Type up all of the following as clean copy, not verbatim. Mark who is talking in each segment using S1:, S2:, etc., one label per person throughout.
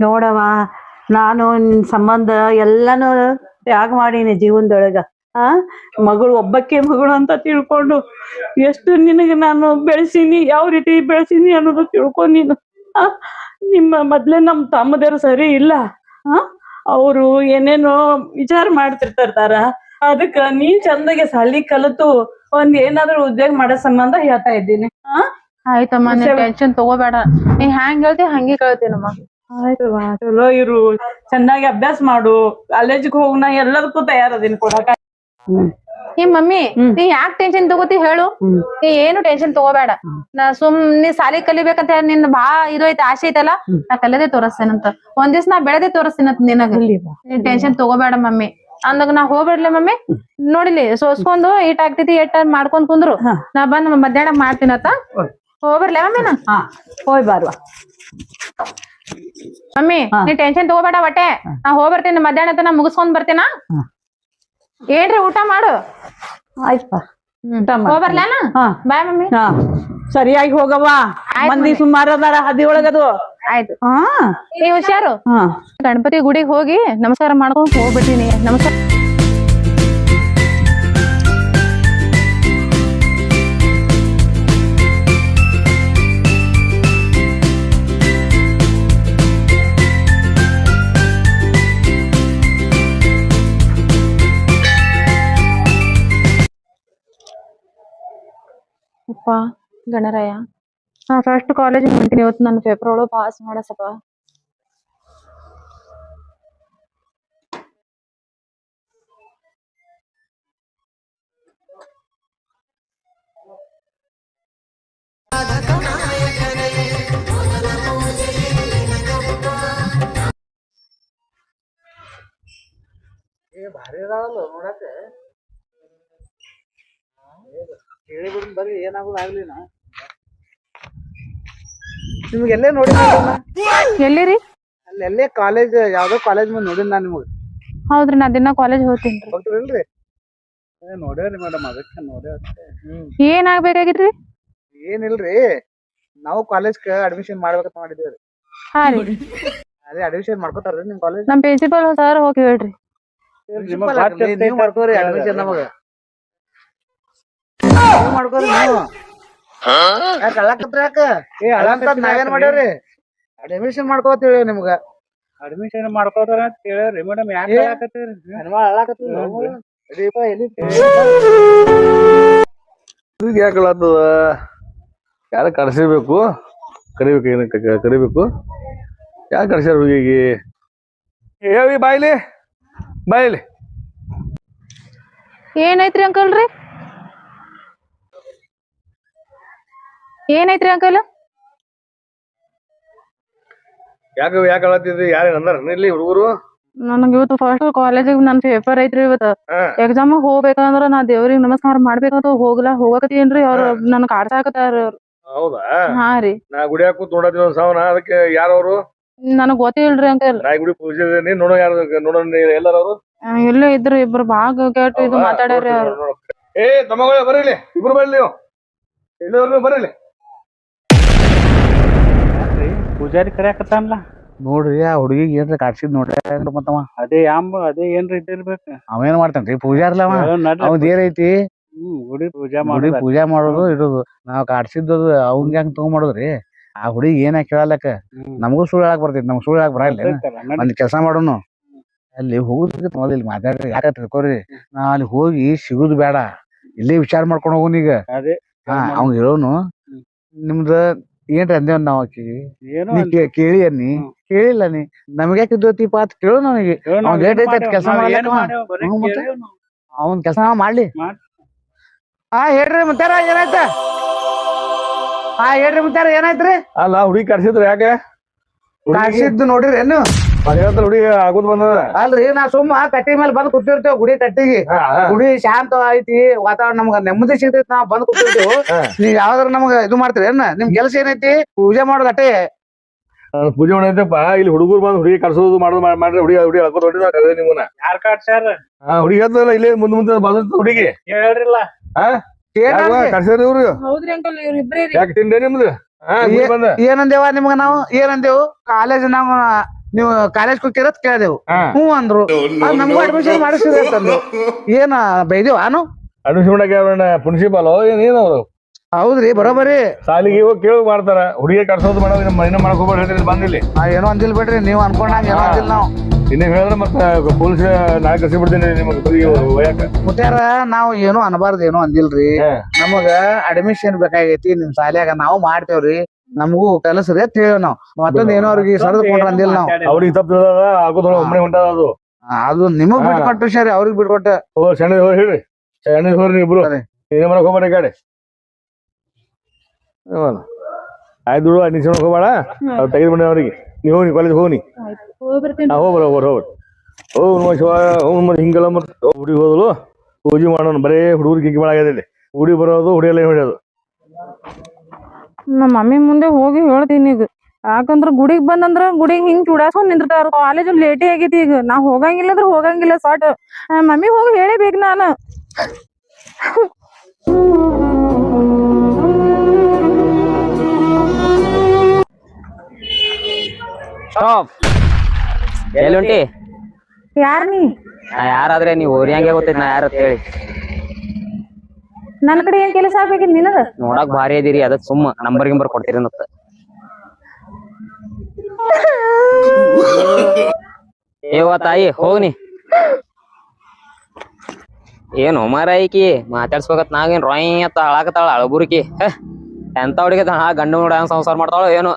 S1: ನೋಡವ ನಾನು ನಿನ್ ಸಂಬಂಧ ಎಲ್ಲಾನು ತ್ಯಾಗ ಮಾಡೀನಿ ಜೀವನದೊಳಗ. ಮಗಳು ಒಬ್ಬಕ್ಕೆ ಮಗಳು ಅಂತ ತಿಳ್ಕೊಂಡು ಎಷ್ಟು ನಿನಗೆ ನಾನು ಬೆಳೆಸೀನಿ, ಯಾವ ರೀತಿ ಬೆಳೆಸೀನಿ ಅನ್ನೋದು ತಿಳ್ಕೊ ನೀನು. ನಿಮ್ಮ ಮೊದ್ಲೇ ನಮ್ ತಮ್ಮದೇರು ಸರಿ ಇಲ್ಲ. ಅವರು ಏನೇನೋ ವಿಚಾರ ಮಾಡ್ತಿರ್ತಾರ. ಅದಕ್ಕ ನೀ ಚಂದಗೆ ಸಾಲಿ ಕಲಿತು ಒಂದ್ ಏನಾದ್ರು ಉದ್ಯೋಗ ಮಾಡೋ ಸಂಬಂಧ ಹೇಳ್ತಾ ಇದ್ದೀನಿ.
S2: ಆಯ್ತಮ್ಮ, ಟೆನ್ಷನ್ ತಗೋಬೇಡ. ನೀ ಹ್ಯಾಂಗ್ ಹೇಳ್ತಿ ಹಂಗೆ ಕೇಳ್ತೀನಮ್ಮ.
S1: ಆಯ್ತವಾ, ಚಲೋ ಇರು, ಚೆನ್ನಾಗಿ ಅಭ್ಯಾಸ ಮಾಡು, ಕಾಲೇಜಿಗೆ ಹೋಗ್, ನಾ ಎಲ್ಲದಕ್ಕೂ ತಯಾರದೀನಿ ಕೊಡಕ.
S2: ಮಮ್ಮಿ ನೀ ಯಾಕೆ ಟೆನ್ಷನ್ ತಗೋತಿ ಹೇಳು? ನೀ ಏನು ಟೆನ್ಷನ್ ತಗೋಬೇಡ. ನಾ ನೀ ಸಾಲಿ ಕಲಿಬೇಕಂತ ಹೇಳಿ ನಿನ್ ಬಾ ಇದು ಐತೆ ಆಸೆ ಐತಲ್ಲ, ನಾ ಕಲಿಯದೆ ತೋರಿಸ್ತೇನಂತ. ಒಂದ್ ದಿವ್ಸ ನಾ ಬೆಳೆದೇ ತೋರಿಸ್ತೀನಂತ ನಿನಗ. ನೀನ್ ಟೆನ್ಷನ್ ತಗೋಬೇಡ ಮಮ್ಮಿ. ಅಂದಾಗ ನಾ ಹೋಗ್ಬಿಡ್ಲೆ ಮಮ್ಮಿ. ನೋಡಿಲಿ ಸೋಸ್ಕೊಂಡು ಈಟ್ ಆಗ್ತೈತಿ ಏಟ್ ಮಾಡ್ಕೊಂಡ್ ಕುಂದ್ರು, ನಾ ಬಂದ್ ಮಧ್ಯಾಹ್ನ ಮಾಡ್ತೀನತ್ತ. ಹೋಗ್ಬರ್ಲೆ ಮಮ್ಮಿ.
S1: ಹೋಯ್ ಬಾರ್ವಾ
S2: ಮಮ್ಮಿ. ನೀ ಟೆನ್ಷನ್ ತಗೋಬೇಡ ಒಟ್ಟೆ. ನಾ ಹೋಗ್ಬರ್ತೀನಿ ಮಧ್ಯಾಹ್ನ ನಾ ಮುಗಿಸ್ಕೊಂಡ್ ಬರ್ತೀನ. ಏನ್ರಿ ಊಟ ಮಾಡು.
S1: ಆಯ್ತಪ್ಪ,
S2: ಹೋಗ್ಬರ್ಲೇನ? ಬಾಯ್ ಮಮ್ಮಿ.
S1: ಸರಿಯಾಗಿ ಹೋಗವ್ವ, ಮಂದಿ ಸುಮಾರು ಅದಾರ ಹದಿ ಒಳಗದು.
S2: ಆಯ್ತು. ನೀ ಹುಷಾರು. ಗಣಪತಿ ಗುಡಿಗೆ ಹೋಗಿ ನಮಸ್ಕಾರ ಮಾಡ್ಕೊಂಡ್ ಹೋಗ್ಬಿಟ್ಟಿನಿ. ನಮಸ್ಕಾರ. ಅಪ್ಪ ಗಣರಾಯ, ನಾ ಫಸ್ಟ್ ಕಾಲೇಜಿಗೆ ಹೊಂಟೀನಿ. ಇವತ್ತು ನನ್ನ ಪೇಪರ್ ಒಳಗೆ ಪಾಸ್ ಮಾಡಸಪ್ಪ.
S3: ಭಾರಿ ಅದಾವಲ್ಲ ನೋಡಕ್ಕೆ. ಕೇಳಿ ಬಿಡ್ ಬರ್ರಿ, ಏನಾಗೋದು ಆಗ್ಲಿನ. ನಿಮ್ಗೆ ಎಲ್ಲೇ ನೋಡಿ
S2: ಎಲ್ಲಿರಿ?
S3: ಅಲ್ಲಿ ಎಲ್ಲೇ ಕಾಲೇಜ್, ಯಾವ್ದೋ ಕಾಲೇಜ್ ಮುಂದೆ ನೋಡಿನ ನಾ ನಿಮ್ಗೆ.
S2: ಹೌದ್ರಿ, ನಾ ದಿನ ಕಾಲೇಜ್ ಹೋಗ್ತೀನಿ.
S3: ಹೋಗ್ತಿರಲ್ರಿ? ನೋಡ್ಯಾವ್ರಿ ಮೇಡಮ್, ಅದಕ್ಕೆ ನೋಡ್ಯಾವ್ರಿ.
S2: ಏನ್ ಆಗ್ಬೇಕಾಗಿತ್ರಿ?
S3: ಏನಿಲ್ರಿ, ನಾವು ಕಾಲೇಜ್ಗೆ ಅಡ್ಮಿಷನ್ ಮಾಡ್ಬೇಕಂತ ಮಾಡಿದೇವ್ರಿ.
S2: ಹಾ ರೀ,
S3: ಅದೇ ಅಡ್ಮಿಷನ್ ಮಾಡ್ಕೊತಾರ್ರಿ ನಿಮ್ ಕಾಲೇಜ್?
S2: ನಮ್ ಪ್ರಿನ್ಸಿಪಲ್ ಸರ್ ಹೋಗಿ ಹೇಳ್ರಿ.
S3: ನೀವ್ ಮಾಡ್ಕೋರಿ ಅಡ್ಮಿಷನ್. ನಮಗ ಮಾಡ್ಕೋರಿ ನೀವು. ಯಾಕ ಅಳಾಕತ್ರಿ? ಯಾಕ ಅಳಂತ ನಾವೇನ್ ಮಾಡ್ಯಾವ್ರಿ? ಅಡ್ಮಿಷನ್ ಮಾಡ್ಕೋತೀವಿ ನಿಮ್ಗ.
S4: ಅಡ್ಮಿಷನ್ ಮಾಡ್ಕೋತಾರ ಅಂತ ಹೇಳ್ರಿ ಮೇಡಮ್. ಯಾಕೆ
S5: ಯಾಕಲತ್ತದ? ಯಾರ ಕರ್ಸಿರ್ಬೇಕು, ಕರಿಬೇಕು. ಯಾಕೆ ಕರ್ಸ್ಯಾರ ಹುಡುಗಿಗೆ? ಹೇಳಿ ಬಾಯ್ಲಿ ಬಾಯ್ಲಿ.
S2: ಏನೈತ್ರಿ ಅಂಕಲ್ ರೀ? ಏನೈತ್ರಿ ಅಂಕಲ್?
S5: ಯಾಕೆ ಹೇಳತ್ತಿದ್ರಿ? ಯಾರು ಅಂದಾರ ಇಲ್ಲಿ ಹುಡುಗರು?
S2: ನನಗೆ ಇವತ್ತು ಫಸ್ಟ್ ಕಾಲೇಜಿಗೆ ನನ್ ಪೇಪರ್ ಐತ್ರಿ. ಇವತ್ತು ಎಕ್ಸಾಮ್ ಹೋಗ್ಬೇಕಂದ್ರ ನಾ ದೇವ್ರಿಗೆ ನಮಸ್ಕಾರ ಮಾಡ್ಬೇಕಂತ ಹೋಗಕತ್ತೀನ್ರಿ. ಅವ್ರ ನನ್ ಕಾಡ್ಸಾಕತ್ತಾರ.
S5: ಹೌದಾ?
S2: ಹಾ ರೀ.
S5: ನಾ ಗುಡಿಯಾಗ ಕೂತ್ ನೋಡತ್ತೀವಿ ಒಂದ್ ಸಾವನ. ಅದಕ್ಕೆ ಯಾರವ್ರು?
S2: ನನಗ್ ಗೊತ್ತಿಲ್ರಿ ಅಂಕಲ್.
S5: ನಾ ಗುಡಿ ಪೂಜೆ ನೋಡೋ ಯಾರು ನೋಡೋಣ ಎಲ್ಲಾರ ಅವ್ರು?
S2: ಇಲ್ಲೇ ಇದ್ರು ಇಬ್ರು ಬಾಗ ಕೇಟ್ ಇದು ಮಾತಾಡ್ಯಾರಿ ಅವ್ರು.
S5: ಏ ತಮ್ಮಗಳ ಬರ್ರಿ, ಇಬ್ರು ಬರ್ಲಿ. ನೀವು ಇಲ್ಲವ್ರು ಬರ್ರಿ.
S4: ಪೂಜಾರಿ ಕರ್ಯಾಕತ್ತಾನಲ್ಲ
S3: ನೋಡ್ರಿ, ಆ ಹುಡುಗಿಗೆ ಏನ್ರ ಕಾಡ್ಸಿದ್ ನೋಡ್ರಿ ಮತ್ತವ.
S4: ಅದೇ ಅದೇ ಏನ್ರಿ ಇದ್ದಿರ್ಬೇಕು.
S3: ಅವೇನ್ ಮಾಡ್ತಾನ್ರಿ? ಪೂಜಾರ್ಲ ಅವ್ದ್ ಏನೈತಿ?
S4: ಗುಡಿ
S3: ಪೂಜಾ ಮಾಡೋದು ಇರೋದು. ನಾವ್ ಕಾಡ್ಸಿದ್ದದು ಅವಂಗ ಹೆಂಗ್ ತಗೊಂಡ್ ಆ ಹುಡುಗಿ ಏನ ಕೇಳಲಕ್ಕ ನಮಗೂ ಸುಳ್ಳು ಹೇಳಕ್ ಬರ್ತೈತಿ. ನಮ್ಗ್ ಸುಳ್ಳು ಹೇಳಕ್ ಬರಲ್ಲ. ಒಂದ್ ಕೆಲ್ಸ ಮಾಡೋನು, ಅಲ್ಲಿ ಹೋಗುದ್ ಮೊದಲು ಇಲ್ಲಿ ಮಾತಾಡ್ರಿ. ಯಾಕ ತಿಳ್ಕೊರಿ, ನಾ ಅಲ್ಲಿ ಹೋಗಿ ಸಿಗುದು ಬೇಡ, ಇಲ್ಲೇ ವಿಚಾರ ಮಾಡ್ಕೊಂಡ್ ಹೋಗುನ್. ಈಗ ಅವ್ನ್ ಹೇಳೋನು, ನಿಮ್ದ ಏನ್ರಿ ಅಂದೇವ್ ನಾವ್ ಆಕಿ ಕೇಳಿ ಅನ್ನಿ. ಕೇಳಿಲ್ಲ ನೀ ನಮ್ಗೆ ಯಾಕೆ ಇದ್ದೋತಿಪ್ಪ ಅಂತ ಕೇಳು. ನನಗೆ ಅವ್ನ್ ಲೇಟ್ ಐತಿ ಕೆಲಸ ಅವ್ನ್ ಕೆಲಸ ಮಾಡ್ಲಿ. ಹೇಳ್ರಿ ಮುತ್ತಾರ, ಏನಾಯ್ತ? ಹೇಳ್ರಿ ಮುತ್ತಾರ, ಏನಾಯ್ತ್ರಿ?
S5: ಅಲ್ಲ ಹುಡುಗಿ ಕರ್ಸಿದ್ರು ಯಾಕೆ?
S3: ಕಾಡ್ಸಿದ್ದು ನೋಡಿರಿ ಏನು?
S5: ಹುಡುಗಿ ಆಗುದ್ ಬಂದದ
S3: ಅಲ್ರಿ. ನಾ ಸುಮ್ಮ ಕಟ್ಟಿ ಮೇಲೆ ಬಂದ್ ಕೂತಿರ್ತೇವ್ ಗುಡಿ ಕಟ್ಟಿಗೆ. ಗುಡಿ ಶಾಂತ ಐತಿ, ವಾತಾವರಣ ನಮ್ಗ ನೆಮ್ಮದಿ ಸಿಗ್ತೈತಿ. ನಾವ್ ಬಂದ್ ಕೂತಿರ್ತೇವ್. ನೀವ್ ಯಾವ್ದಾರ ನಮ್ಗ ಇದು ಮಾಡ್ತೀರಿ ಏನ? ನಿಮ್ ಕೆಲಸ ಏನೈತಿ? ಪೂಜೆ ಮಾಡೋದ್ ಅಟ್ಟೆ.
S5: ಪೂಜೆ ಮಾಡೈತಪ್ಪ. ಇಲ್ಲಿ ಹುಡುಗರು ಬಂದ್ ಹುಡುಗಿ ಕರ್ಸೋದು ಮಾಡೋದು ಮಾಡ್ರಿ. ಹುಡುಗಿ ಹಾಕೋದ್ ಹೊಡಿ ನಾ ಕರೆದೆ ನಿಮ್ಮನ್ನ.
S4: ಯಾರ್ ಕಾಡ್ಸ್ಯಾರ?
S5: ಹುಡುಗಿ ಹೇಳ್ತದಲ್ಲ ಇಲ್ಲೇ ಮುಂದೆ ಬಂದ ಹುಡುಗಿ
S4: ಹೇಳ್ರಿಲ್ಲ.
S5: ಕರ್ಸ್ಯಾರ ಇವ್ರು.
S2: ಹೌದ್ರಿ ಅಂಕಲ್, ಇವ್ರಿಬ್ರೇ.
S5: ಯಾಕೆ ತಿಂಡೆ ನಿಮ್ದು?
S3: ಏನಂದೇವ ನಿಮ್ಗ? ನಾವು ಏನಂದೇವು? ಕಾಲೇಜ್ ನಾವು ನೀವು ಕಾಲೇಜ್ ಹೋಗಿರತ್ ಕೇಳ್ದೇವು
S5: ಹಾ
S3: ಹ್ಞೂ ಅಂದ್ರು ಅದ್ ನಮಗೂ ಅಡ್ಮಿಷನ್ ಮಾಡಿಸಿದ್ರೆ ಅಂತಂದ್ರು ಏನ ಬೈದೇವ್ ಆನು
S5: ಅಡ್ಮಿಷನ್ ಮಾಡಕ್ಕೆ ಪ್ರಿನ್ಸಿಪಾಲ್ ಏನ್ ಅವ್ರು
S3: ಹೌದ್ರಿ ಬರೋಬರಿ
S5: ಸಾಲಿಗೆ ಹೋಗಿ ಕೇಳಿ ಮಾಡ್ತಾರ ಹುಡುಗಿ ಕರ್ಸೋದು ಮಾಡೋದು ಇನ್ನೂ ಮಾಡಕ್ ಹೋಗ್ಬೇಡ ಹೇಳ್ರಿ ಬಂದಿಲ್ಲಿ
S3: ಏನೋ ಅಂದಿಲ್ ಬಿಡ್ರಿ ನೀವ್ ಅನ್ಕೊಂಡಾಗ ಏನೋ ಅಂದಿಲ್ಲ ನಾವು
S5: ಇನ್ನೇ ಹೇಳಿದ್ರೆ ಮತ್ತೆ ಪೊಲೀಸ್ ನಾಳೆ ಕರ್ಸಿ ಬಿಡ್ತೀನಿ ನಿಮಗೆ ಒಯ್ಯಾಕ
S3: ಮುಟ್ಯಾರ ನಾವ್ ಏನು ಅನ್ಬಾರ್ದು ಏನೋ ಅಂದಿಲ್ರಿ ನಮಗ ಅಡ್ಮಿಷನ್ ಬೇಕಾಗೈತಿ ನಿಮ್ ಶಾಲ್ಯಾಗ ನಾವು ಮಾಡ್ತೇವ್ರಿ ನಮಗೂ ಕೆಲಸ ರೀ ಅಂತ ಹೇಳಿ ನಾವ್ ಮತ್ತೊಂದ್ ಏನೋ ಅವ್ರಿಗೆ ಸರದ್ ಕೊಟ್ರ ಅಂದಿಲ್ಲ ನಾವ್
S5: ಅವ್ರಿಗೆ ತಪ್ಪು ಆಗೋದೊಳ ಒಮ್ಮೆ ಹೊಂಟದ
S3: ಅದು ನಿಮಗ್ ಬಿಟ್ಕೊಟ್ಟು ಸರಿ ಅವ್ರಿಗೆ ಬಿಟ್ಕೊಟ್ಟ
S5: ಸಣ್ಣ ಹೋಗಿ ಹೇಳ್ರಿ ಸಣ್ಣ ಹೋಗ್ರಿ ಇಬ್ರು ಏನೇ ಮಾಡಕ್ ಹೋಗ್ಬೇಡ ಗಾಡಿ ಆಯ್ತು ಬಿಡು ಅಡ್ಮಿಷನ್ ಹೋಗ್ಬೇಡ ಅವ್ರು ತೆಗೆದು ಬಿಡಿ ಅವ್ರಿಗೆ ನೀವು ಹೋಗಿ ಕಾಲೇಜ್ ಹೋಗಿ ಹೋಗ್ಬರ ಮತ್ತೆ ಹಿಂಗೆಲ್ಲ ಮತ್ತೆ ಹುಡುಗಿ ಹೋದಲು ಪೂಜೆ ಮಾಡೋಣ ಬರೇ ಹುಡುಗರು ಕಿಕ್ಕಿ ಮಾಡಾಗದಲ್ಲಿ ಹುಡಿ ಬರೋದು ಹುಡಿಯೆಲ್ಲ ಹೊಡೆಯೋದು
S2: ನಮ್ಮ ಮಮ್ಮಿ ಮುಂದೆ ಹೋಗಿ ಹೇಳ್ತೀನಿ ಈಗ ಯಾಕಂದ್ರ ಗುಡಿಗ್ ಬಂದಂದ್ರ ಗುಡಿಗ್ ಹಿಂಗ್ ಚೂಡಾಸ್ಕೊಂಡ್ ನಿಂದಿರ್ತಾರ ಕಾಲೇಜ್ ಲೇಟೇ ಆಗೈತಿ ಈಗ ನಾ ಹೋಗಂಗಿಲ್ಲ ಅಂದ್ರ ಹೋಗಂಗಿಲ್ಲ ಸಾಟ್ ಮಮ್ಮಿ ಹೋಗಿ ಹೇಳೇಬೇಕು ನಾನು
S6: ಸ್ಟಾಪ್ ಎಲ್ಲುಂಟಿ
S2: ಯಾರ ನೀ
S6: ನಾ ಯಾರಾದ್ರೆ ನೀವು ಓರಿಯಂಗೆ ಗೊತ್ತೈತಿ ನಾ ಯಾರ ಹೇಳಿ
S2: ನನ್ ಕಡೆ ಏನ್ ಕೆಲಸ ಆಗ್ಬೇಕಿದ್ ನಿನಗ
S6: ನೋಡಕ್ ಭಾರಿ ಅದೀರಿ ಅದ ಸುಮ್ಮ ನಂಬರ್ ಗಿಂಬರ್ ಕೊಡ್ತೀರಿ ಅಂತ ಏವ ತಾಯಿ ಹೋಗ್ನಿ ಏನು ಮಾರಾಯಿಕಿ ಮಾತಾಡ್ಸ್ಬೇಕತ್ ನಾವೇನ್ ರಾಯಿ ಅಂತ ಅಳಾಕತ್ತಾಳ ಅಳಬುರ್ಕಿ ಎಂತ ಹುಡುಗಿ ಗಂಡು ನೋಡ ಸಂಸಾರ ಮಾಡ್ತಾಳ ಏನು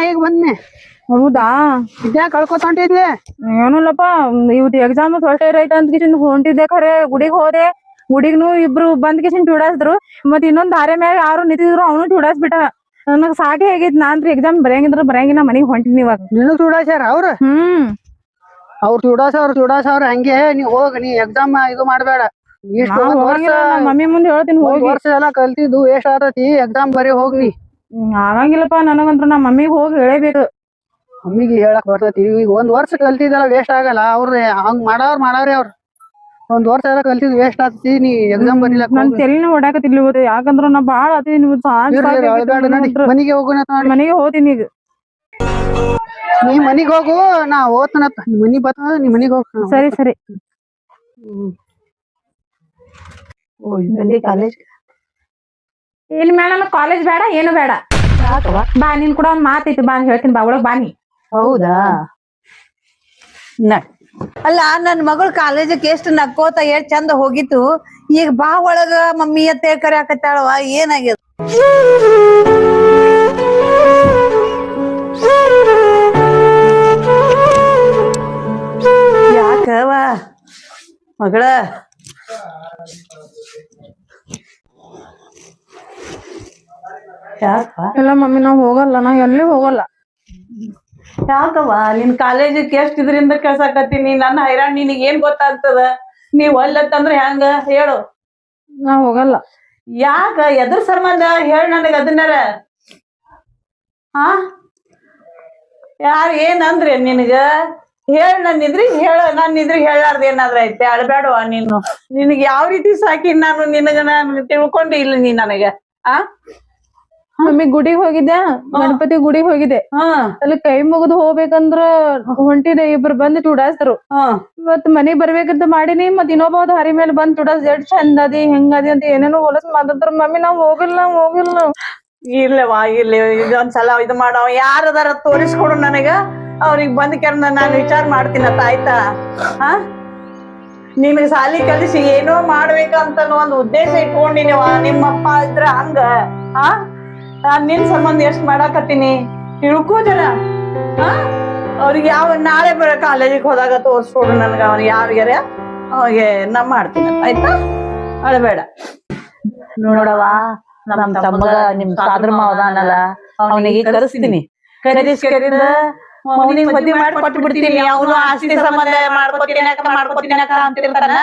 S1: ಈಗ ಬಂದ್ನೆ
S2: ಹೌದಾ
S1: ಇದ್ಯಾ ಕಳ್ಕೊತ ಹೊಂಟಿದ್ವಿ
S2: ಏನಿಲ್ಲಪ್ಪ ಇವತ್ತು ಎಕ್ಸಾಮ್ ಫಸ್ಟ್ ಇಯರ್ ಐತೆ ಅಂತ ಹೊಂಟಿದ್ದೆ ಖರೆ ಗುಡಿಗ್ ಹೋದೆ ಗುಡಿಗ್ನು ಇಬ್ರು ಬಂದ್ ಕಿಶನ್ ಚೂಡಾಸಿದ್ರು ಮತ್ ಇನ್ನೊಂದ್ ದಾರೆ ಮ್ಯಾಗ ಯಾರು ನಿಂತಿದ್ರು ಅವನು ಚೂಡಾಸ್ಬಿಟ್ಟ ನನಗ್ ಸಾಟಿ ಆಗೈತ್ ನಾನ್ರಿ ಎಕ್ಸಾಮ್ ಬರೆಯಂಗಿದ್ರ ಬರೆಯಂಗಿನ ಮನಿಗ್ ಹೊಂಟಿನಿ ಇವಾಗ
S1: ನಿನಗ್ ಚೂಡಾಸ್ಯಾರ ಅವ್ರ ಅವ್ರು ಚೂಡಾಸವ್ರ ಹಂಗೆ ನೀ ಹೋಗ ನೀ ಎಕ್ಸಾಮ್ ಇದು ಮಾಡ್ಬೇಡ
S2: ಮಮ್ಮಿ ಮುಂದೆ ಹೇಳ್ತೀನಿ ಹೋಗಿ
S1: ವರ್ಷ ಎಲ್ಲ ಕಲ್ತಿದ್ದು ಎಷ್ಟ್ ಆತತಿ ಎಕ್ಸಾಮ್ ಬರೀ ಹೋಗ್ನಿ
S2: ಆಗಂಗಿಲ್ಲಪ್ಪ ನನಗಂತ್ರ ನಮ್ಮ ಮಮ್ಮಿಗ್ ಹೋಗಿ ಹೇಳಬೇಕು
S1: ಮಮ್ಮಿಗೆ ಹೇಳಕ್ ಬರ್ತೈತಿ ಈಗ ಒಂದ್ ವರ್ಷ ಕಲ್ತಿದ್ದಲ್ಲ ವೇಸ್ಟ್ ಆಗಲ್ಲ ಅವ್ರ ಹಂಗ್ ಮಾಡಾವ್ರಿ ಅವ್ರ ಒಂದ್ ವರ್ಷ ಎಲ್ಲ ಕಲ್ತಿದ್ ವೇಸ್ಟ್ ಆಗ್ತತಿ ನೀ ಎಕ್ಸಾಮ್ ಬರೀಲಕ್
S2: ನನ್ ತಲೆನ ಹೊಡ್ಯಾಕತ್ತಿಲ್ಲ ಇವತ್ತು ಯಾಕಂದ್ರ ನಾ ಬಾಳ ಅತೀನಿ
S1: ಮನಿಗೆ ಹೋಗೋಣ
S2: ಮನೆಗೆ ಹೋಗ್ತೀನಿ ಈಗ
S1: ನೀ ಮನಿಗ್ ಹೋಗು ನಾ ಓದ್ತನತ್ತ ಮನಿ ಬತ್ತ ನೀ ಮನಿಗ್ ಹೋಗ್
S2: ಸರಿ ಸರಿ
S1: ಕಾಲೇಜ್
S2: ಇಲ್ಲಿ ಮೇಡಮ್ ಕಾಲೇಜ್ ಬೇಡ ಏನು ಬೇಡ ಬಾ ನಿನ್ ಕೂಡ ಒಂದ್ ಮಾತೈತಿ ಬಾ ಹೇಳ್ತೀನಿ ಬಾ ಒಳಗ್ ಬಾನಿ
S1: ಹೌದಾ
S7: ಅಲ್ಲ ನನ್ ಮಗಳು ಕಾಲೇಜಕ್ಕೆ ಎಷ್ಟು ನಕ್ಕೋತ ಎಷ್ಟ್ ಚಂದ ಹೋಗಿತ್ತು ಈಗ ಬಾ ಒಳಗ ಮಮ್ಮಿ ಅತ್ತೆ ಕರ್ಯಾಕತ್ತಾಳವ ಏನಾಗ್ಯದ
S1: ಯಾಕವ ಮಗಳ
S2: ಇಲ್ಲ ಮಮ್ಮಿ ನಾವ್ ಹೋಗಲ್ಲ ನಾ ಎಲ್ಲಿ ಹೋಗಲ್ಲ
S1: ಯಾಕವ್ವ ನಿನ್ ಕಾಲೇಜಕ್ಕೆ ಎಷ್ಟ್ ಇದರಿಂದ ಕೆಲ್ಸಾಕತ್ತೀನಿ ನನ್ನ ಹೈರಾಣ್ ನಿನಗ್ ಏನ್ ಗೊತ್ತಾಗ್ತದ ನೀವ್ ಒಲ್ಲತ್ತಂದ್ರ ಹೆಂಗ ಹೇಳು
S2: ನಾ ಹೋಗಲ್ಲ
S1: ಯಾಕ ಎದ್ರ ಸಂಬಂಧ ಹೇಳ್ ನನಗ ಅದನ್ನಾರ ಹಾ ಯಾರು ಏನಂದ್ರಿ ನಿನಗ ಹೇಳ್ ನನ್ನಿದ್ರಿ ನನ್ನಿದ್ರಿ ಹೇಳಾರ್ದ ಏನಾದ್ರ ಐತೆ ಅಳ್ಬೇಡವಾ ನೀನು ನಿನಗ್ ಯಾವ ರೀತಿ ಸಾಕಿ ನಾನು ನಾನು ತಿಳ್ಕೊಂಡೆ ಇಲ್ಲ ನೀ ನನಗ ಆ
S2: ಮಮ್ಮಿ ಗುಡಿಗೆ ಹೋಗಿದ್ದೆ ಗಣಪತಿ ಗುಡಿಗೆ ಹೋಗಿದ್ದೆ ಅಲ್ಲಿ ಕೈ ಮುಗಿದು ಹೋಗ್ಬೇಕಂದ್ರ ಹೊಂಟಿದೆ ಇಬ್ರು ಬಂದ್ ಚೂಡಾಸ್ರು ಮತ್ ಮನೆಗ್ ಬರ್ಬೇಕಂತ ಮಾಡಿನಿ ಮತ್ ಇನ್ನೊಬ್ಬ ಹರಿ ಮೇಲೆ ಬಂದ್ ಚೂಡಾಸ್ ಎಷ್ಟ್ ಚಂದ ಅದಿ ಹೆಂಗದಿ ಅಂತ ಏನೇನೋ ಹೊಲಸ್ ಮಾತಾಡ್ತಾರ ಮಮ್ಮಿ ನಾವ್ ಹೋಗಿಲ್ಲ
S1: ಇರ್ಲವಾ ಇರ್ಲಿ ಇದೊಂದ್ಸಲ ಇದು ಮಾಡವ ಯಾರದಾರ ತೋರಿಸ್ಕೊಡು ನನಗ ಅವ್ರಿಗೆ ಬಂದ್ ಕೆರ್ನ ನಾನು ವಿಚಾರ ಮಾಡ್ತೀನತ್ತ ಆಯ್ತಾ ಹಾ ನಿನಗ್ ಸಾಲಿ ಕಲಿಸಿ ಏನೋ ಮಾಡ್ಬೇಕಂತ ಒಂದ್ ಉದ್ದೇಶ ಇಟ್ಕೊಂಡಿನವ ನಿಮ್ಮಪ್ಪ ಇದ್ರ ಹಂಗ ಆ ನಾನ್ ನಿನ್ ಸಂಬಂಧ ಎಷ್ಟ್ ಮಾಡಾಕತ್ತೀನಿ ತಿಳ್ಕೋ ಜನ ಹಾ ಅವ್ರಿಗೆ ಯಾವ ನಾಳೆ ಕಾಲೇಜಿಗೆ ಹೋದಾಗ ತೋರ್ಸ್ಕೊಡು ನನ್ಗ ಅವ್ನಿಗೆ ಯಾರಿಗಾರ ಅವಾಗೆ ನಾ ಮಾಡ್ತೀನಿ ಆಯ್ತಾ ಅಳಬೇಡ ನೋಡವಾ ನಮ್ ತಮ್ಮಗ ನಿಮ್ ಸಾದ್ರ ಮಾವದಾನಲ್ಲ ಅವನಿಗೆ ಕರೆಸ್ತೀನಿ ಕರಿದ ಅವನಿಗೆ ಮದ್ವಿ ಮಾಡಿ ಕೊಟ್ಟು ಬಿಡ್ತೀನಿ ಅವನು ಆಸ್ತಿ ಸಂಬಂಧ ಮಾಡ್ಕೊತೀನಿ ಅಂತಿರ್ತಾನ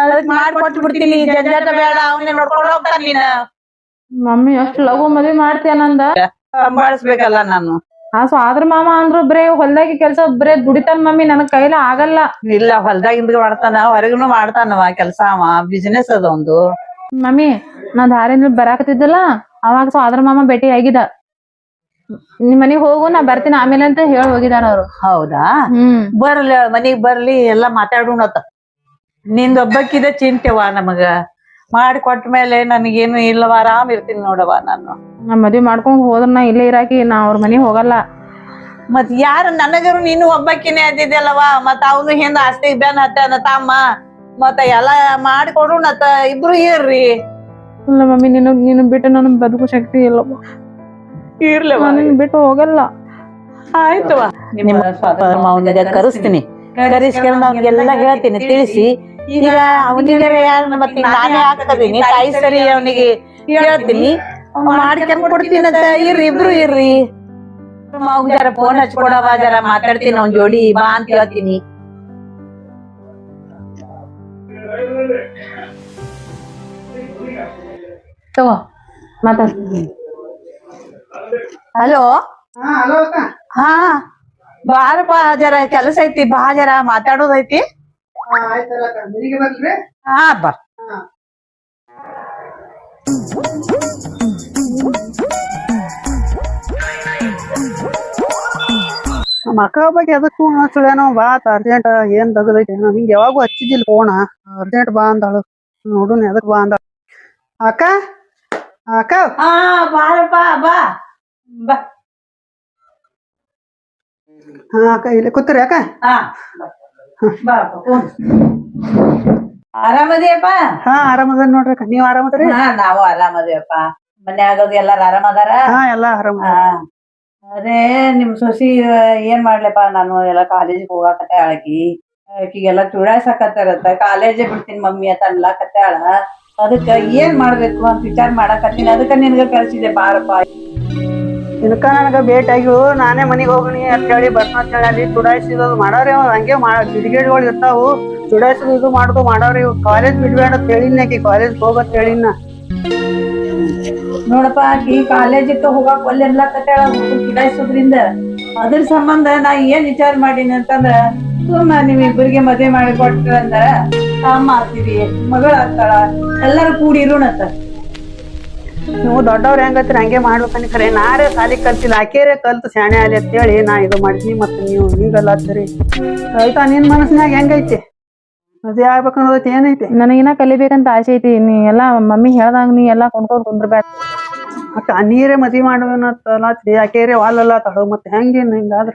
S1: ಅದಕ್ಕೆ ಮಾಡ್ಕೊಟ್ಟು ಬಿಡ್ತೀನಿ ಜಂಜಾಟ ಬೇಡ ಅವನೇ ನೋಡ್ಕೊಂಡು ಹೋಗ್ತಾನ ನೀನ
S2: ಮಮ್ಮಿ ಅಷ್ಟ್ ಲಘು ಮದ್ವಿ ಮಾಡ್ತೇನಂದ
S1: ಸಂಭಾಳಿಸ್ಬೇಕಲ್ಲ ನಾನು
S2: ಆ ಸ್ವಾದ್ರ ಮಾಮ ಅಂದ್ರು ಬರೇ ಹೊಲ್ದಾಗಿ ಕೆಲ್ಸ ಬರೇ ದುಡಿತಾನ ಮಮ್ಮಿ ನನಗ್ ಕೈಲ ಆಗಲ್ಲ
S1: ಇಲ್ಲ ಹೊಲ್ದಾಗಿಂದ ಮಾಡ್ತಾನ ಹೊರಗನು ಮಾಡ್ತಾನವ ಕೆಲ್ಸ ಅವ ಬಿಸಿನೆಸ್ ಅದ ಒಂದು
S2: ಮಮ್ಮಿ ನಾ ದಾರಿನ ಬರಾಕತ್ತಿದ್ದಲ್ಲ ಅವಾಗ ಅದ್ರ ಮಾಮ ಭೇಟಿ ಆಗಿದ. ನಿಮ್ ಮನಿಗ್ ಹೋಗು ನಾ ಬರ್ತೀನಿ ಆಮೇಲೆ ಅಂತ ಹೇಳಿ ಹೋಗಿದಾರ ಅವ್ರು.
S1: ಹೌದಾ ಬರ್ಲಿ ಮನಿಗ್ ಬರ್ಲಿ ಎಲ್ಲಾ ಮಾತಾಡೋಣತ್ತ. ನಿಂದ ಒಬ್ಬಕ್ಕಿದೆ ಚಿಂತೆವ ನಮಗ ಮಾಡಿ ಕೊಟ್ಟ ಮೇಲೆ ನನಗೇನು ಇಲ್ಲವ ಆರಾಮ್ ಇರ್ತೀನಿ ನೋಡವ ನಾನು.
S2: ನಾ ಮದ್ವಿ ಮಾಡ್ಕೊಂಡ್ ಹೋದ್ರ ನಾ ಇಲ್ಲೇ ಇರಾಕಿ ನಾ ಅವ್ರ ಮನಿಗ್ ಹೋಗಲ್ಲ.
S1: ಮತ್ ಯಾರು ನನಗರು ನೀನು ಒಬ್ಬಕ್ಕಿನೇ ಅದಿದ್ದಲ್ಲವ ಮತ್ ಅವನು ಹಿಂದ ಆಸ್ತಿ ಬೆನ್ ಹತ್ತನ ತಮ್ಮ ಮತ್ತ ಎಲ್ಲಾ ಮಾಡಿ ಕೊಡೋಣತ್ತ ಇಬ್ರು ಇರ್ರಿ.
S2: ಇಲ್ಲ ಮಮ್ಮಿ ನೀನು ಬಿಟ್ಟು ನನ್ ಬದುಕು ಶಕ್ತಿ ಇಲ್ಲ.
S1: ಇರ್ಲವ
S2: ನಿನ್ ಬಿಟ್ಟು ಹೋಗಲ್ಲ.
S1: ಆಯ್ತವ ನಿಮ್ಮ ಅವನಿಗೆ ಕರೆಸ್ತೀನಿ. ಕರೆಸ್ಕೊಂಡು ಅವ್ನಿಗೆಲ್ಲ ಹೇಳ್ತೀನಿ ತಿಳಿಸಿ. ಈಗ ಅವನಿಗೆ ಮತ್ತೆ ನಾನೇ ಹಾಕದೀನಿ ತಾಯಿ ಸರಿ ಅವನಿಗೆ ಹೇಳ್ತೀನಿ ಮಾಡ್ಕೊಂಡ್ ಕೊಡ್ತೀನಂತ ಇರ್ರಿ ಇಬ್ರು ಇರ್ರಿ. ಅವ್ನ್ ಜರ ಫೋನ್ ಹಚ್ಕೊಡವ ಜರ ಮಾತಾಡ್ತೀನಿ ಅವ್ನ್ ಜೋಡಿ ಬಾ ಅಂತ ಹೇಳ್ತೀನಿ.
S2: ತಗೋ ಮಾತಾಡ್.
S1: ಹಲೋ ಹಾ ಬಾರಪ್ಪ ಜರ ಕೆಲಸ ಐತಿ ಬಾ ಜರ ಮಾತಾಡೋದೈತಿ. ಹಾ ಬಾ.
S8: ನಮ್ಮ ಅಕ್ಕ ಬಗ್ಗೆ ಅದಕ್ಕೂ ಹಚ್ಚಳೇನೋ ಬಾ ಅರ್ಜೆಂಟ್ ಏನ್ ತಗದೈತಿ ಏನೋ ಹಿಂಗ ಯಾವಾಗೂ ಹಚ್ಚಿದ್ದಿಲ್ಲ ಫೋನ ಅರ್ಜೆಂಟ್ ಬಾ ಅಂದಾಳು ನೋಡುನ್ ಎದಕ್ ಬಾ ಅಂದಾಳ. ಅಕ್ಕ ಅಕ್ಕ
S1: ಹಾ ಬಾರಪ್ಪ ಬಾ ಬಾ.
S8: ಹಾ ಅಕ್ಕ ಇಲ್ಲಿ ಕೂತ್ರಿ ಅಕ್ಕ.
S1: ಹಾ ಬಾ ಆರಾಮದಿಯಪ್ಪ?
S8: ಹಾ ಆರಾಮದ ನೋಡ್ರಿ ಅಕ್ಕ ನೀವ್ ಆರಾಮದ್ರಿ?
S1: ಹಾ ನಾವು ಆರಾಮದಿವಪ್ಪ. ಮನ್ಯಾಗ ಎಲ್ಲಾರು ಆರಾಮದಾರ?
S8: ಹಾ ಎಲ್ಲಾ ಆರಾಮ.
S1: ಅದೇ ನಿಮ್ ಸೊಸಿ ಏನ್ ಮಾಡ್ಲಪ್ಪ ನಾನು ಎಲ್ಲಾ ಕಾಲೇಜಿಗೆ ಹೋಗಾಕತ್ತೆ ಆಕಿಗೆಲ್ಲ ಚುಡಾಯ್ಸಾಕತ್ತಾರತ್ತ ಕಾಲೇಜ್ ಬಿಡ್ತೀನಿ ಮಮ್ಮಿ ಅಂತ ಅನ್ಲಾಕತ್ತಾಳ. ಅದಕ್ಕ ಏನ್ ಮಾಡ್ಬೇಕು ಅಂತ ವಿಚಾರ ಮಾಡಾಕತ್ತೀನಿ. ಅದಕ್ಕ ನಿನ್ಗ ಕಳ್ಸಿದೆ ಬಾರಪ್ಪ.
S8: ಇದಕ್ಕ ನನಗ ಭೇಟಿ ಆಗಿ ನಾನೇ ಮನಿಗ್ ಹೋಗಣಿ ಅಂತ ಹೇಳಿ ಬರ್ತಾ ಅಂತ ಹೇಳಿ ಅಲ್ಲಿ ಚುಡಾಯಿಸಿದ ಮಾಡಾರಿ ಅವ್ರು ಹಂಗೆ ಕಿಡಿಗೇಡಿಗಳು ಇರ್ತಾವು ಚುಡಾಯಿಸೋದು ಇದು ಮಾಡುದು ಮಾಡಾರಿ. ಕಾಲೇಜ್ ಬಿಡ್ಬೇಡ ಅಂತ ಹೇಳಿನ ಆಕಿ ಕಾಲೇಜ್ ಹೋಗತ್ ಹೇಳಿನ.
S1: ನೋಡಪ್ಪ ಆಕಿ ಕಾಲೇಜಕ್ಕ ಹೋಗಾಕ ಒಲ್ಲೆ ಅನ್ಲಾಕತ್ತಾಳ ಚುಡಾಯಿಸೋದ್ರಿಂದ. ಅದ್ರ ಸಂಬಂಧ ನಾ ಏನ್ ವಿಚಾರ ಮಾಡೀನಿ ಅಂತಂದ್ರ ಸುಮ್ಮ ನಿಮ್ ಇಬ್ಬರಿಗೆ ಮದ್ವೆ ಮಾಡಿ ಕೊಟ್ರ ಅಂದ್ರ ಅಮ್ಮ ಆಗ್ತೀರಿ ಮಗಳ ಆಗ್ತಾಳ ಎಲ್ಲಾರು ಕೂಡಿ ಇರೋಣತ್ತ.
S8: ನೀವು ದೊಡ್ಡವ್ರ ಹೆಂಗತ್ರಿ ಹಂಗೆ ಮಾಡ್ಬೇಕನಿ ಖರೆ ನಾರೇ ಸಾಲಿ ಕಲ್ತಿಲ್ಲ ಆಕೇರೆ ಕಲ್ತು ಶಾಣೆ ಆಲಿ ಅಂತ ಹೇಳಿ ನಾ ಇದು ಮಾಡಿದ್ನಿ. ಮತ್ತೆ ನೀವು ಹಿಂಗಲ್ಲ ಹತ್ತೀರಿ ಆಯ್ತಾ ನಿನ್ ಮನಸ್ಸಿನಾಗ ಹೆಂಗೈತಿ ಅದೇ ಆಗ್ಬೇಕನ್ನೋದೈತಿ ಏನೈತಿ?
S2: ನನಗಿನ್ನ ಕಲಿಬೇಕಂತ ಆಸೆ ಐತಿ. ನೀ ಎಲ್ಲಾ ಮಮ್ಮಿ ಹೇಳ್ದಂಗ ನೀ ಎಲ್ಲಾ ಕೊಂಡ್ಕೊಂಡ್ ಕುಂದ್ರಬೇಡ.
S8: ಅಕ್ಕ ನೀರೇ ಮದ್ವಿ ಮಾಡುವನತ್ತಲಾತ್ರಿ ಆಕೇರೆ ವಾಲಲ್ಲ ತಡೋ ಮತ್ತೆ ಹೆಂಗೇನ್ ಹಿಂಗಾದ್ರ?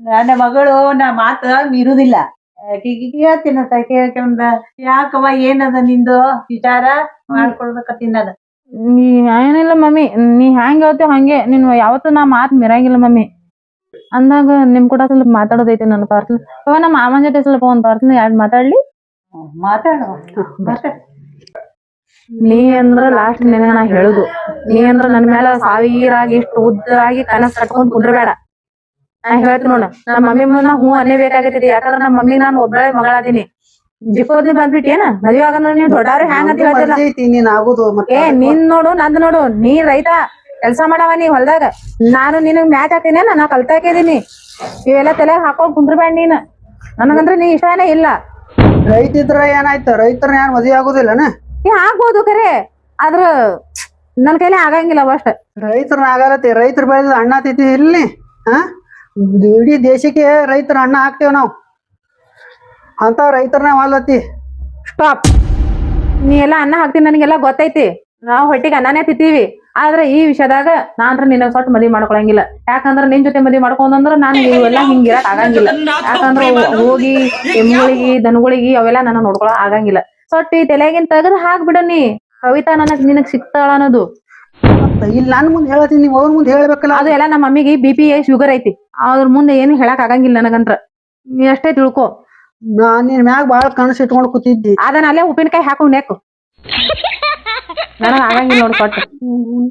S1: ನನ್ನ ಮಗಳು ನಾ ಮಾತ ಮೀರುದಿಲ್ಲ. ಆಕಿಗೆ ಹೇಳ್ತೀನಂತ ಕೇಳ್ಕೊಂಡ ಯಾಕವ್ವ ಏನದ ನಿಂದು ವಿಚಾರ ಮಾಡ್ಕೊಳ್ಬೇಕತ್ತಿನದ.
S2: ನೀ ಏನಿಲ್ಲ ಮಮ್ಮಿ ನೀ ಹೆಂಗ್ ಹೇಳ್ತೀವ ಹಂಗೆ ನೀನ್ ಯಾವತ್ತು ನಾ ಮಾತ್ ಮಿರಂಗಿಲ್ಲ ಮಮ್ಮಿ. ಅಂದಾಗ ನಿಮ್ ಕೂಡ ಸ್ವಲ್ಪ ಮಾತಾಡೋದೈತಿ ನನ್ ಪರ್ಸನಲ್. ಇವಾಗ ನಮ್ಮ ಮಾಮನ ಜೊತೆ ಸ್ವಲ್ಪ ಒಂದ್ ಪರ್ಸನಲ್ ಯಾರು ಮಾತಾಡ್ಲಿ?
S1: ಮಾತಾಡುವ.
S2: ನೀ ಅಂದ್ರ ಲಾಸ್ಟ್ ನಿನಗ ನಾ ಹೇಳುದು. ನೀ ಅಂದ್ರ ನನ್ ಮೇಲೆ ಸಾವಿರಾಗಿ ಇಷ್ಟು ಉದ್ದಾಗಿ ಕನಸ್ ಕಟ್ಕೊಂಡ್ ಕುಂದ್ರಬೇಡ. ನಾ ಹೇಳ್ತೀನಿ ನೋಡ ನಮ್ಮ ಮಮ್ಮಿ ಮುಂದ ಹೂ ಅನ್ನೇಬೇಕಾಗೈತಿ. ಯಾಕಂದ್ರ ನಮ್ಮ ಮಮ್ಮಿ ನಾನು ಒಬ್ಬಳೆ ಮಗಳಾದೀನಿ. ಜಿಕ್ಕೋದ್ಲಿ ಬಂದ್ಬಿಟ್ಟೇನ ಮದ್ವೆ ಆಗಂದ್ರ ನೀವ್ ದೊಡ್ಡವ್ರ ಹೆಂಗ್ ಅಂತ ಹೇಳ್ತಿಲ್ಲ.
S8: ನೀನ್ ಆಗುದು ಮತ್ತೆ
S2: ನಿನ್ ನೋಡು ನಂದ್ ನೋಡು. ನೀ ರೈತ ಕೆಲ್ಸ ಮಾಡವ ನೀ ಹೊಲ್ದಾಗ. ನಾನು ನಿನಗ್ ಮ್ಯಾಚ್ ಹಾಕಿನ ನಾ ಕಲ್ತಾಕಿದೀನಿ. ಇವೆಲ್ಲ ತಲೆ ಹಾಕೊಂಡ್ ಕುಂದ್ರಬೇಡ ನೀನ್. ನನಗಂದ್ರ ನೀ ಇಷ್ಟನೇ ಇಲ್ಲ.
S8: ರೈತ ಇದ್ರ ಏನಾಯ್ತು ರೈತರ ಯಾರು ಮದ್ವೆ ಆಗುದಿಲ್ಲನ?
S2: ಆಗ್ಬೋದು ಖರೆ ಆದ್ರ ನನ್ ಕೈಲಿ ಆಗಂಗಿಲ್ಲ ಅಷ್ಟ.
S8: ರೈತರನ್ನ ಆಗಲತ್ತಿ ರೈತರು ಬೆಳೆದ ಅಣ್ಣ ತಿಂತಿ ಇಲ್ಲಿ ಹಾ ಇಡೀ ದೇಶಕ್ಕೆ ರೈತರ ಅಣ್ಣ ಹಾಕ್ತೇವ್ ನಾವ್ ಅಂತ ರೈತರನ್ನ ವಾಲತ್ತಿ.
S2: ಸ್ಟಾಪ್. ನೀ ಎಲ್ಲಾ ಅನ್ನ ಹಾಕ್ತೀನಿ ನನಗೆಲ್ಲ ಗೊತ್ತೈತಿ. ನಾವ್ ಹೊಟ್ಟಿಗೆ ಅನ್ನನೇ ತಿಂತೀವಿ. ಆದ್ರ ಈ ವಿಷಯದಾಗ ನಾನ್ರ ನಿನ್ನ ಸೊಟ್ಟು ಮದ್ವಿ ಮಾಡ್ಕೊಳಂಗಿಲ್ಲ. ಯಾಕಂದ್ರ ನಿನ್ ಜೊತೆ ಮದ್ವಿ ಮಾಡ್ಕೊಂಡ್ರ ನಾನು ಇವೆಲ್ಲ ಹಿಂಗಿರಕ್ ಆಗಂಗಿಲ್ಲ. ಯಾಕಂದ್ರ ಹೋಗಿ ಎಮ್ಮಿಗಳಿಗೆ ದನಗಳಿಗೆ ಅವೆಲ್ಲ ನನ್ನ ನೋಡ್ಕೊಳ ಆಗಂಗಿಲ್ಲ. ಸೊಟ್ಟಿ ತಲೆಗಿನ್ ತೆಗದ್ ಹಾಕ್ಬಿಡ ನೀ. ಕವಿತಾ ನಿನಗ್ ಸಿಕ್ತಾಳ ಅನ್ನೋದು
S8: ಇಲ್ಲಿ ನನ್ ಮುಂದೆ ಹೇಳತ್ತೀನಿ ನೀವ್ ಅವ್ರ ಮುಂದೆ ಹೇಳ್ಬೇಕಲ್ಲ.
S2: ಅದು ಎಲ್ಲ ನಮ್ಮ ಮಮ್ಮಿಗೆ BP ಶುಗರ್ ಐತಿ. ಅದ್ರ ಮುಂದೆ ಏನು ಹೇಳಕ್ ಆಗಂಗಿಲ್ಲ ನನಗಂತ್ರ. ನೀ ಅಷ್ಟೇ ತಿಳ್ಕೊ.
S8: ನಾನ್ ನಿನ್ ಮ್ಯಾಗ ಬಾಳ ಕನಸು ಇಟ್ಕೊಂಡ್ ಕೂತಿದ್ದಿ.
S2: ಅದನ್ನ ಅಲ್ಲೇ ಉಪ್ಪಿನಕಾಯಿ ಹಾಕೊಂಡ್ ನೆಕ್ಕು. ನನಗ ಆಗಂಗಿಲ್ಲ ನೋಡ್ ಕೊಟ್ಟು.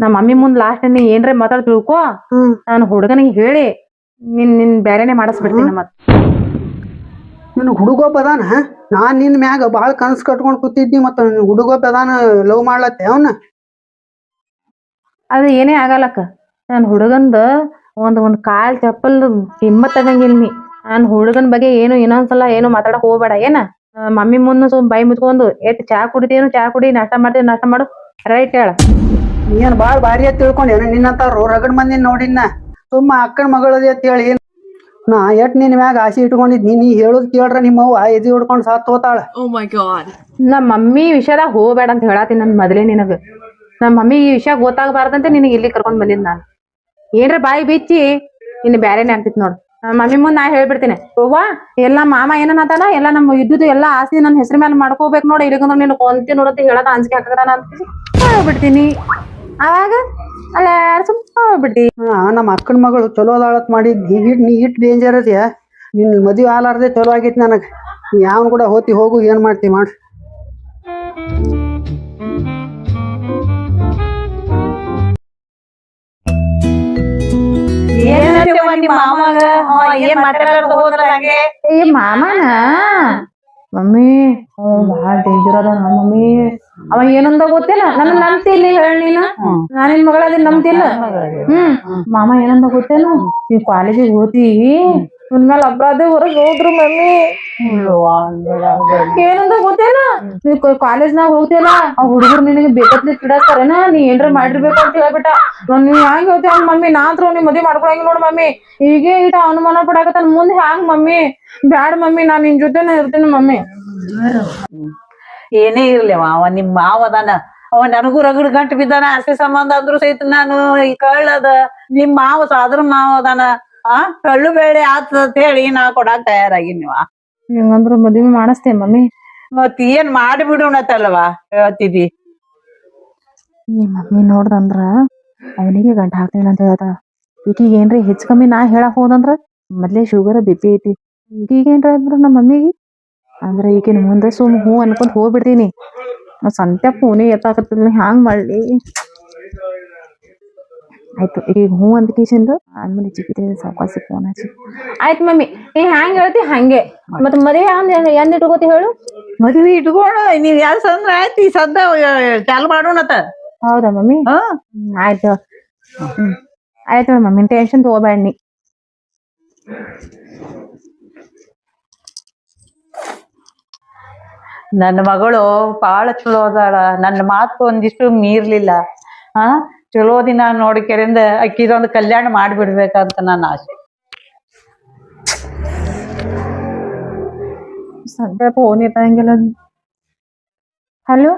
S2: ನಮ್ಮ ಮಮ್ಮಿ ಮುಂದ್ ಲಾಸ್ಟ್ ನೀ ಏನ್ರ ಮಾತಾಡ್ ತಿಳ್ಕೊ. ನಾನು ಹುಡುಗನಿಗೆ ಹೇಳಿ ನಿನ್ ಬ್ಯಾರೇನೆ ಮಾಡಿಸ್ಬಿಡ್ತೀನಿ. ಮತ್
S8: ನನ್ ಹುಡುಗೊಬ್ಬ ಅದಾನ. ನಾನ್ ನಿನ್ ಮ್ಯಾಗ ಬಾಳ ಕನಸು ಕಟ್ಕೊಂಡ್ ಕೂತಿದ್ನಿ. ಮತ್ತ ಹುಡುಗೊಬ್ಬ ಅದಾನ ಲವ್ ಮಾಡ್ಲತ್ತೆ ಅವನ.
S2: ಅದು ಏನೇ ಆಗಲ್ಲಕ್ಕ. ನನ್ ಹುಡುಗಂದ ಒಂದ್ ಕಾಲ್ ಚಪ್ಪಲ್ ಕಿಮ್ಮತ್ ತಗಂಗಿಲ್ಲ ನೀ. ನಾನ್ ಹುಡುಗನ್ ಬಗ್ಗೆ ಏನು ಇನ್ನೊಂದ್ಸಲ ಏನು ಮಾತಾಡಕ್ ಹೋಗ್ಬೇಡ ಏನ. ಮಮ್ಮಿ ಮುಂದ ಸುಮ್ ಬೈ ಮುಚ್ಕೊಂಡು ಎಷ್ಟ್ ಚಾ ಕುಡಿತೇನು ಚಾ ಕುಡಿ ನಾಷ್ಟ ಮಾಡ್ತೇವೆ ನಾಷ್ಟ ಮಾಡು ರೈಟ್ ಹೇಳ.
S8: ನೀನ್ ಬಾಳ್ ಭಾರಿ ಅಂತ ತಿಳ್ಕೊಂಡೇನ ನಿನ್ನಂತಾರು ರಗಡ್ ಮಂದಿ ನೋಡಿನ ಸುಮ್ಮ ಅಕ್ಕನ ಮಗಳದಿ ಅಂತ ಹೇಳಿ ನಾ ಎಟ್ ನಿನ್ ಮ್ಯಾಗ ಆಸೆ ಇಟ್ಕೊಂಡಿದ್ನಿ ನೀ ಹೇಳುದ್ ಕೇಳ್ರ ನಿಮ್ಮವ್ವ ಎದಿ ಹಿಡ್ಕೊಂಡ್ ಸಾತ್ ಹೋತಾಳ.
S2: ನಮ್ಮ ಮಮ್ಮಿ ವಿಷಯದಾಗ ಹೋಗ್ಬೇಡ ಅಂತ ಹೇಳತ್ತೀನಿ ನನ್ ಮೊದಲೇ ನಿನಗ. ನಮ್ಮ ಮಮ್ಮಿ ಈ ವಿಷಯ ಗೊತ್ತಾಗಬಾರ್ದಂತೆ ನಿನಗೆ ಇಲ್ಲಿ ಕರ್ಕೊಂಡ್ ಬಂದಿದ್ ನಾನು. ಏನ್ರ ಬಾಯಿ ಬಿಚ್ಚಿ ಇನ್ನು ಬ್ಯಾರೇನೆ ಆಗ್ತಿತ್ ನೋಡ್. ಮಮ್ಮಿ ಮುಂದ್ ನಾ ಹೇಳ್ಬಿಡ್ತೀನಿ ಅವ್ವ ಎಲ್ಲಾ ಮಾಮ ಏನನ್ನತಾನ ಎಲ್ಲಾ ನಮ್ಮ ಇದ್ದುದು ಎಲ್ಲಾ ಆಸ್ತಿ ನನ್ನ ಹೆಸರು ಮೇಲೆ ಮಾಡ್ಕೋಬೇಕು ನೋಡಿ ಇಲ್ಲಿಗಂದ್ರ ನೀನು ಕೊಂತಿ ನೋಡತ್ತೆ ಹೇಳದ ಅಂಜಿಕೆ ಹಾಕದಾನ ಅಂತ ಹೇಳ್ಬಿಡ್ತೀನಿ. ಅವಾಗ ಅಲ್ಲ ಸುಮ್ ಹೋಗ್ಬಿಡ್ತಿ.
S8: ನಮ್ಮ ಅಕ್ಕನ ಮಗಳು ಚಲೋ ಅದಾಳತ್ ಮಾಡಿದ್ನಿ ನೀ ಇಟ್ ಡೇಂಜರ್ ಅದ್ಯಾ ನಿನ್ ಮದ್ವಿ ಆಲಾರ್ದೆ ಚಲೋ ಆಗೈತಿ ನನಗ್. ಯಾವನ್ ಕೂಡ ಹೋತಿ ಹೋಗು ಏನ್ ಮಾಡ್ತಿ ಮಾಡ್.
S2: ಈ ಮಾಮನ ಮಮ್ಮಿ ಬಾಳ ಡೇಂಜರ್ ಅದ ಮಮ್ಮಿ. ಅವ ಏನಂದ ಗೊತ್ತಿಲ್ಲ ನನ್ನ ನಂಬ್ತಿಲ್ಲ ಹೇಳ ನೀನ ನಾನ್ ನಿನ್ ಮಗಳದ ನಂಬ್ತಿಲ್ಲ. ಮಾಮ ಏನಂದ ಗೊತ್ತೇನು ನೀವ್ ಕಾಲೇಜಿಗೆ ಹೋತಿ ನಿನ್ಮೇಲೆ ಅಪರಾಧ ಹೊರಗ್ ಹೋದ್ರು ಮಮ್ಮಿ. ಏನಂದ ಗೊತ್ತೇನ ನೀವ್ ಕಾಲೇಜ್ನಾಗ ಹೋಗ್ತಿಯಲ್ಲ ಆ ಹುಡುಗರು ನಿನಗೆ ಬೇಕತ್ಲಿ ಕಿಡಾಸ್ತಾರೇನ ನೀ ಏನ್ರ ಮಾಡಿರ್ಬೇಕು ಅಂತ ಹೇಳ್ಬಿಟ್ಟ. ನೀವ್ ಹ್ಯಾಂಗ ಹೇಳ್ತಿ ಅವ್ನ ಮಮ್ಮಿ ನಾತ್ರ ನೀವ್ ಮದ್ವಿ ಮಾಡ್ಕೊಳಂಗ ನೋಡ್ ಮಮ್ಮಿ. ಹೀಗೆ ಇಟ ಅನುಮಾನ ಪಡಾಕತ್ತಾನ ಮುಂದ್ ಹ್ಯಾಂಗ್ ಮಮ್ಮಿ. ಬ್ಯಾಡ ಮಮ್ಮಿ ನಾನ್ ನಿನ್ ಜೊತೆನೆ ಇರ್ತೀನಿ ಮಮ್ಮಿ.
S1: ಏನೇ ಇರ್ಲಿ ಅವ ನಿಮ್ ಮಾವ ಅದಾನ ಅವ ನನಗೂ ರಗಡ್ ಗಂಟು ಬಿದ್ದಾನ ಆಸ್ತಿ ಸಂಬಂಧ ಅಂದ್ರು ಸಹಿತ ನಾನು ಈ ಕಳ್ಳದ ನಿಮ್ ಮಾವ ಸಾದ್ರ ಮಾವ ಅದಾನ ಕಳ್ಳು ಬೇಳೆ ಆತದ ಅಂತ ಹೇಳಿ ನಾ ಕೊಡಾಕ್ ತಯಾರಾಗಿನ್ ನೀವ.
S2: ಹಿಂಗಂದ್ರ ಮದ್ವಿ ಮಾಡಿಸ್ತೇ ಮಮ್ಮಿ.
S1: ಮತ್ ಏನ್ ಮಾಡಿಬಿಡೋಣತ್ತಲ್ವಾ ಹೇಳ್ತಿದಿ.
S2: ಈ ಮಮ್ಮಿ ನೋಡ್ದಂದ್ರ ಅವನಿಗೆ ಗಂಟ ಹಾಕ್ತೇನೆ ಅಂತ ಹೇಳ್ತಾಳ. ಈಗೀಗ ಏನ್ರಿ ಹೆಚ್ಚು ಕಮ್ಮಿ ನಾ ಹೇಳಕ್ ಹೋದಂದ್ರ ಮೊದ್ಲೇ ಶುಗರ್ BP ಐತಿ. ಈಗೀಗ ಏನ್ರ ಅಂದ್ರ ನಮ್ಮ ಮಮ್ಮಿಗೆ ಅಂದ್ರ ಈಗಿನ ಮುಂದೆ ಸುಮ್ ಹೂ ಅನ್ಕೊಂಡ್ ಹೋಗ್ಬಿಡ್ತೀನಿ. ಸಂತೆ ಫೋನೇ ಎತ್ತಾಕತ್ತಿಲ್ಲ ಹ್ಯಾಂಗ್ ಮಾಡ್ಲಿ. ಆಯ್ತು ಈಗ ಹೂ ಅಂದ್ಕೇಶಂದು ಆಮೇಲೆ ಚಿಕ್ಕಿದೆ ಸಾವಕಾಸಿ ಫೋನ್ ಹಚ್ಚಿ ಆಯ್ತು ಮಮ್ಮಿ ನೀ ಹ್ಯಾಂಗ್ ಹೇಳ್ತಿ ಹಂಗೆ. ಮತ್ ಮದ್ವೆ ಏನ್ ಇಟ್ಕೋತಿ ಹೇಳು.
S1: ಮದ್ವಿ ಇಟ್ಕೋಣ ನೀವ್ ಯಾವ ಸಂದ್ರ ಆಯ್ತು ಈ ಸದ್ದ ಚಾಲು ಮಾಡೋಣತ್ತ.
S2: ಹೌದಾ ಮಮ್ಮಿ ಆಯ್ತು ಆಯ್ತು ಮಮ್ಮಿ ಟೆನ್ಷನ್ ತಗೋಬೇಡ ನೀ.
S1: ನನ್ನ ಮಗಳು ಬಾಳ ಚಲೋ ಅದಾಳ. ನನ್ನ ಮಾತು ಒಂದಿಷ್ಟು ಮೀರ್ಲಿಲ್ಲ. ಚಲೋ ದಿನ ನೋಡಿಕೆರಿಂದ ಅಕ್ಕಿದೊಂದು ಕಲ್ಯಾಣ ಮಾಡ್ಬಿಡ್ಬೇಕಂತ ನನ್ನ ಆಸೆ.
S2: ಸದ್ಯ ಫೋನ್ ಇಟ್ಟಂಗಿಲ್ಲ. ಹಲೋ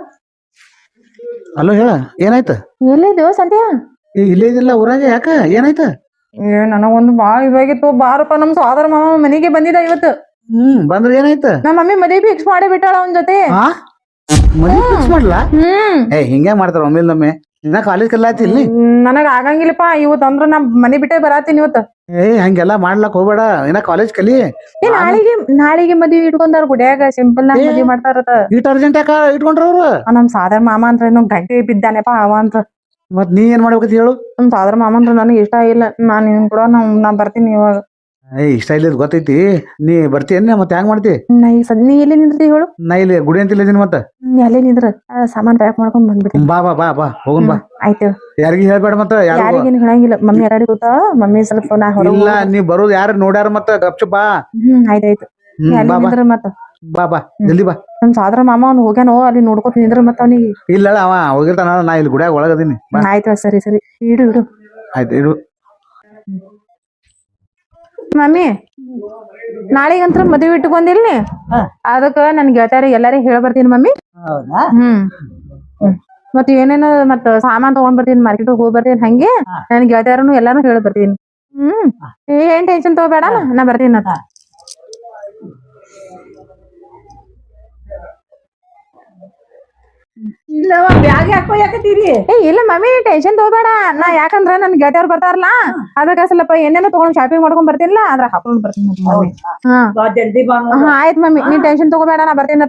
S3: ಹಲೋ ಹೇಳ ಏನಾಯ್ತ?
S2: ಎಲ್ಲಿದ್ದೇವ ಸಂಧ್ಯಾ?
S3: ಇಲ್ಲೇ ಇದಿಲ್ಲ ಊರಾಗ ಯಾಕ ಏನಾಯ್ತ?
S2: ನನಗೊಂದು ಬಾಳ ಇದಾಗಿತ್ತು. ಬಾರಪ್ಪ ನಮ್ ಸೋದರ ಮಾಮ ಮನೆಗೆ ಬಂದಿದ್ದ ಇವತ್ತು.
S3: ಬಂದ್ರ ಏನಾಯ್ತ?
S2: ನಮ್ಮ ಮಮ್ಮಿ ಮದ್ವೆ ಫಿಕ್ಸ್ ಮಾಡಿ ಬಿಟ್ಟಾಳ ಅವನ ಜೊತೆ.
S3: ಮದ್ವಿ ಫಿಕ್ಸ್ ಮಾಡ್ಲಾ? ಹಿಂಗ ಮಾಡ್ತಾರ ಒಮ್ಮೆಲ್ಲೊಮ್ಮೆ. ಇನ್ನ ಕಾಲೇಜ್ ಕಲ್ಲಾತಿ ಇಲ್ಲಿ
S2: ನನಗ ಆಗಂಗಿಲ್ಲಪ್ಪ ಇವತ್ತು ಅಂದ್ರ ನಾ ಮನೆ ಬಿಟ್ಟೆ ಬರಾತೀನಿ ಇವತ್ತು.
S3: ಹಂಗೆಲ್ಲಾ ಮಾಡ್ಲಕ್ ಹೋಗ್ಬೇಡ ಇನ್ನ ಕಾಲೇಜ್ ಕಲಿ.
S2: ನಾಳಿಗೆ ಮದ್ವಿ ಇಟ್ಕೊಂಡಾರ ಗುಡಿಯಾಗ ಸಿಂಪಲ್ ನಾಗ ಮದ್ವಿ ಮಾಡ್ತಾರತ.
S3: ಇಟ್ ಅರ್ಜೆಂಟ್ ಯಾಕ ಇಟ್ಕೊಂಡ್ರ ಅವ್ರು?
S2: ನಮ್ ಸಾದರ ಮಾಮ ಅಂದ್ರ ಏನು ಗಂಟೆ ಬಿದ್ದಾನೆಪ್ಪ ಅವ ಅಂತ.
S3: ಮತ್ ನೀ ಏನ್ ಮಾಡ್ಬೇಕಂತ ಹೇಳು?
S2: ನಮ್ ಸಾದರ ಮಾಮ ಅಂದ್ರ ನನಗೆ ಇಷ್ಟ ಇಲ್ಲ. ನಾನ್ ನಿನ್ ಕೂಡ ನಾ ಬರ್ತೀನಿ ಇವಾಗ.
S3: ಇಷ್ಟ ಇಲ್ಲ ಗೊತ್ತೈತಿ. ನೀ ಬರ್ತೀಯನ್ನ ಮತ್ ಹೆಂಗ್ ಮಾಡ್ತಿ?
S2: ನೀ ಎಲ್ಲಿ ನಿಂದ್ರತಿ ಹೇಳು?
S3: ನಾ ಇಲ್ಲಿ ಗುಡಿ ಅಂತ ಇಲ್ಲಿದ್ದೀನಿ ಮತ್ತ.
S2: ಅಲ್ಲೇ ನಿಂದ್ರ ಸಾಮಾನ್ ಪ್ಯಾಕ್ ಮಾಡ್ಕೊಂಡ್ ಬಂದ್ಬಿಡ್ತೀನಿ.
S3: ಬಾ ಬಾ ಬಾ ಬಾ ಹೋಗುನ್ ಬಾ.
S2: ಆಯ್ತು
S3: ಯಾರಿಗಿ ಹೇಳ್ಬೇಡ ಮತ್ತ.
S2: ಯಾರಿಗೇನು ಹೇಳಂಗಿಲ್ಲ. ಮಮ್ಮಿ ಯಾರಿಗೆ ಗೊತ್ತಾಳ ಮಮ್ಮಿ ಸ್ವಲ್ಪ ನಾ ಹೊರ
S3: ಇಲ್ಲ ನೀ ಬರೋದು ಯಾರು ನೋಡ್ಯಾರ ಮತ್ತ ಗಪ್ಚು ಬಾ.
S2: ಆಯ್ತಾಯ್ತು ನಿಂದ್ರ ಮತ್ತ
S3: ಬಾ ಬಾ ಜಲ್ದಿ ಬಾ.
S2: ನಮ್ ಸಾದರ ಮಾಮ ಅವ್ನು ಹೋಗ್ಯಾನೋ ಅಲ್ಲಿ ನೋಡ್ಕೊತ ನಿಂದ್ರ ಮತ್ತ ಅವನಿಗೆ.
S3: ಇಲ್ಲ ಅವ ಹೋಗಿರ್ತಾನ ನಾ ಇಲ್ಲಿ ಗುಡಿಯಾಗ ಒಳಗದೀನಿ.
S2: ಆಯ್ತು ಸರಿ ಸರಿ ಇಡು ಇಡು.
S3: ಆಯ್ತು ಇಡು.
S2: ಮಮ್ಮಿ ನಾಳಿಗಂತ್ರ ಮದ್ವಿ ಇಟ್ಕೊಂಡಿಲ್ನಿ ಅದಕ್ಕ ನನ್ ಗೆಳತಿಯರಿಗೆ ಎಲ್ಲಾರಿಗೂ ಹೇಳ ಬರ್ತೀನಿ ಮಮ್ಮಿ. ಮತ್ ಏನೇನು ಮತ್ ಸಾಮಾನ್ ತಗೊಂಡ್ ಬರ್ತೀನಿ ಮಾರ್ಕೆಟ್ ಹೋಗಿ ಬರ್ತೀನಿ. ಹಂಗೆ ನನ್ ಗೆಳತಿಯರನು ಎಲ್ಲಾನು ಹೇಳ ಬರ್ತೀನಿ. ಏನ್ ಟೆನ್ಷನ್ ತಗೋಬೇಡ ನಾ ಬರ್ತೀನಿ.
S1: ಬ್ಯಾಗ್ ಯಾಕೋ ಯಾಕತ್ತೀರಿ?
S2: ಇಲ್ಲ ಮಮ್ಮಿ ಟೆನ್ಷನ್ ತಗೋಬೇಡ. ನಾ ಯಾಕಂದ್ರ ನನ್ ಗೆಳತಿಯವ್ರು ಬರ್ತಾರಲ್ಲ ಅದಕ್ಕ ಸ್ವಲ್ಪ ಏನೇನೋ ತಗೊಂಡ್ ಶಾಪಿಂಗ್ ಮಾಡ್ಕೊಂಡ್ ಬರ್ತೀನಿಲ್ಲ ಅದ್ರ ಹಾಕೊಂಡ್ ಬರ್ತೀನಿ.
S1: ಜಲ್ದಿ ಬಾ.
S2: ಆಯ್ತು ಮಮ್ಮಿ ನೀನ್ ಟೆನ್ಷನ್ ತಗೋಬೇಡ ನಾ ಬರ್ತೀನಿ.